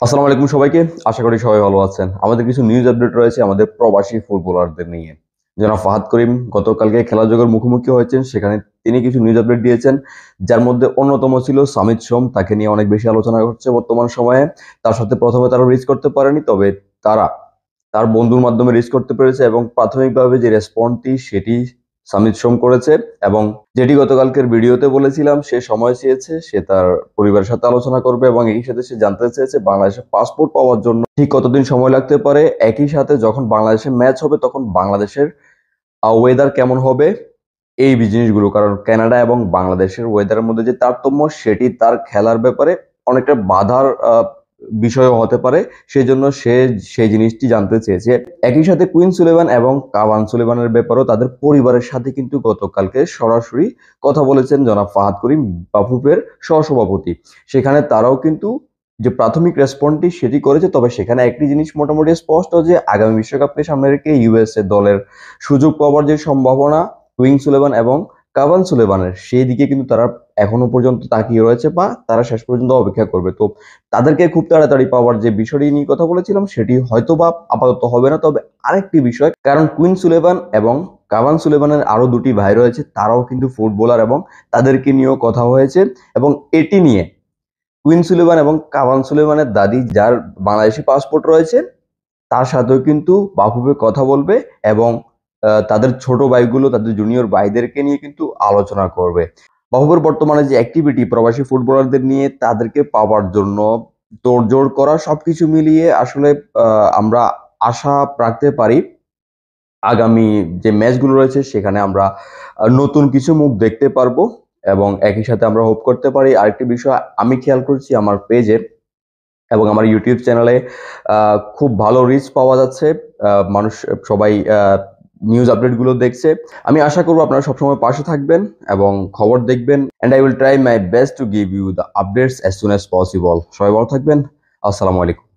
আসসালামু আলাইকুম সবাইকে। আশা করি সবাই ভালো আছেন। আমাদের কিছু নিউজ আপডেট রয়েছে আমাদের প্রবাসী ফুটবলারদের নিয়ে। জনাব ফাহাদ করিম গতকালকে খেলা জগতের মুখোমুখি হয়েছেন, সেখানে তিনি কিছু নিউজ আপডেট দিয়েছেন, যার মধ্যে অন্যতম ছিল সামিত সোম। তাকে নিয়ে অনেক বেশি আলোচনা হচ্ছে বর্তমান সময়ে। তার সাথে প্রথমে তারা রিচ করতে পারেনি, তবে তারা তার বন্ধুর মাধ্যমে রিচ করতে পেরেছে এবং প্রাথমিকভাবে যে রেসপন্সটি সেটি সামিত সোম করেছে। এবং যেটি গতকালকের ভিডিওতে বলেছিলাম, সে সময় চেয়েছে, সে তার পরিবারের সাথে আলোচনা করবে এবং একই সাথে সে জানতে চেয়েছে বাংলাদেশের পাসপোর্ট পাওয়ার জন্য ঠিক কতদিন সময় লাগতে পারে। একই সাথে যখন বাংলাদেশে ম্যাচ হবে তখন বাংলাদেশের ওয়েদার কেমন হবে, এই জিনিসগুলো। কারণ কানাডা এবং বাংলাদেশের ওয়েদারের মধ্যে যে তারতম্য, সেটি তার খেলার ব্যাপারে অনেকটা বাধার বিষয়ও হতে পারে। সেজন্য সে সেই জিনিসটি জানতে চেয়েছে। একই সাথে কুইন্স ইলেভেন এবং কাভান সুলেমানের ব্যাপারেও তাদের পরিবারের সাথে কিন্তু গতকালকে সরাসরি কথা বলেছেন জনাব ফাহাদ করিম, বাফুফের সহসভাপতি। সেখানে তারাও কিন্তু যে প্রাথমিক রেসপন্সটি সেটি করেছে, তবে সেখানে একটি জিনিস মোটামুটি স্পষ্ট, যে আগামী বিশ্বকাপকে সামনে রেখে ইউএসএ দলের সুযোগ পাওয়ার যে সম্ভাবনা কুইন্স ইলেভেন এবং কাভান সুলেমানের, সেই দিকে কিন্তু তারা এখনো পর্যন্ত তাকিয়ে রয়েছে, বা তারা শেষ পর্যন্ত অপেক্ষা করবে। তো তাদেরকে খুব তাড়াতাড়ি পাওয়ার যে বিষয়টি নিয়ে কথা বলেছিলাম, সেটি হয়তো বা আপাতত হবে না। তবে আরেকটি বিষয়, কারণ কুইন সুলেভান এবং কাভান সুলেভানের আরো দুটি ভাই রয়েছে, তারাও কিন্তু ফুটবলার এবং তাদেরকে নিয়েও কথা হয়েছে। এবং এটি নিয়ে কুইন সুলেভান এবং কাভান সুলেভানের দাদি, যার বাংলাদেশি পাসপোর্ট রয়েছে, তার সাথেও কিন্তু বাফুফে কথা বলবে এবং তাদের ছোট ভাইগুলো, তাদের জুনিয়র ভাইদেরকে নিয়ে কিন্তু আলোচনা করবে। বাফুফের বর্তমানে যে অ্যাক্টিভিটি প্রবাসী ফুটবলারদের নিয়ে তাদেরকে পাওয়ার জন্য তোড়জোড় করা, সবকিছু মিলিয়ে আসলে আমরা আশা রাখতে পারি আগামী যে ম্যাচগুলো রয়েছে সেখানে আমরা নতুন কিছু মুখ দেখতে পারবো। এবং একই সাথে আমরা হোপ করতে পারি আরেকটি বিষয় আমি খেয়াল করছি আমার পেজে এবং আমার ইউটিউব চ্যানেলে খুব ভালো রিচ পাওয়া যাচ্ছে। মানুষ সবাই নিউজ আপডেটগুলো দেখছে। আমি আশা করবো আপনারা সবসময় পাশে থাকবেন এবং খবর দেখবেন, and I will try my best to give you the updates as soon as possible. সবাই ভালো থাকবেন। আসসালামু আলাইকুম।